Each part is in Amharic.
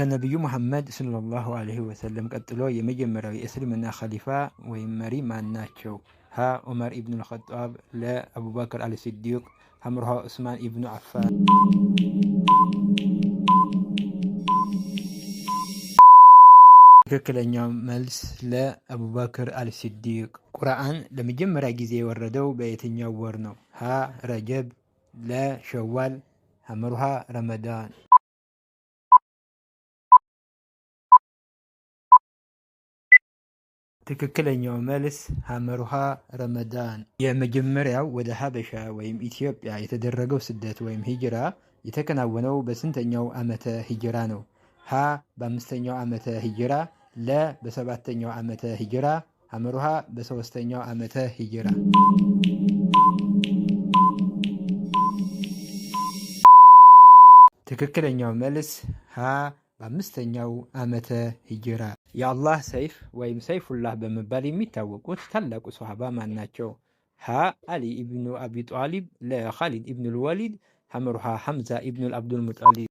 ከነቢዩ ሙሐመድ ሰለላሁ ዐለይሂ ወሰለም ቀጥሎ የመጀመሪያው የእስልምና ኸሊፋ ወይም መሪ ማን ናቸው? ሀ ዑመር ኢብኑል ኸጧብ፣ ለ አቡበክር አልሲዲቅ፣ ሐምሮሃ ዑስማን ኢብኑ አፋን። ትክክለኛው መልስ ለአቡበክር አልሲዲቅ። ቁርአን ለመጀመሪያ ጊዜ የወረደው በየትኛው ወር ነው? ሀ ረጀብ፣ ለ ሸዋል፣ ሐምሮሃ ረመዳን። ትክክለኛው መልስ ሐመሩሃ ረመዳን። የመጀመሪያው ወደ ሀበሻ ወይም ኢትዮጵያ የተደረገው ስደት ወይም ሂጅራ የተከናወነው በስንተኛው ዓመተ ሂጅራ ነው? ሀ በ5ኛው ዓመተ ሂጅራ፣ ለ በ7ኛው ዓመተ ሂጅራ፣ ሐመሩሃ በ3ኛው ዓመተ ሂጅራ። ትክክለኛው መልስ ሀ በ5ኛው ዓመተ ሂጅራ። የአላህ ሰይፍ ወይም ሰይፉላህ በመባል የሚታወቁት ታላቁ ሶሃባ ማን ናቸው? ሀ አሊ ኢብኑ አቢ ጣሊብ፣ ለ ኻሊድ ኢብኑል ወሊድ፣ ሐመሩሃ ሐምዛ ኢብኑል አብዱል ሙጠሊብ።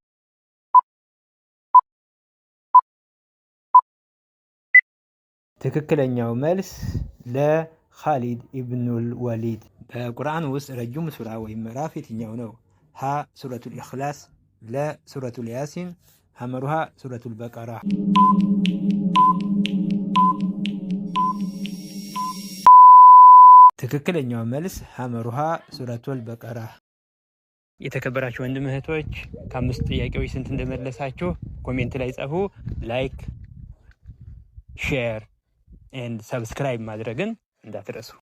ትክክለኛው መልስ ለኻሊድ ኢብኑል ወሊድ። በቁርአን ውስጥ ረጅሙ ሱራ ወይም ምዕራፍ የትኛው ነው? ሀ ሱረቱል ኢኽላስ፣ ለ ሱረቱል ያሲን፣ ሐመሩሃ ሱረቱል በቀራ። ትክክለኛው መልስ ሐመሩሃ ሱረቱል በቀራ። የተከበራችሁ ወንድም እህቶች ከ5 ጥያቄዎች ስንት እንደመለሳችሁ ኮሜንት ላይ ጻፉ። ላይክ፣ ሼር ኤንድ ሰብስክራይብ ማድረግን እንዳትረሱ።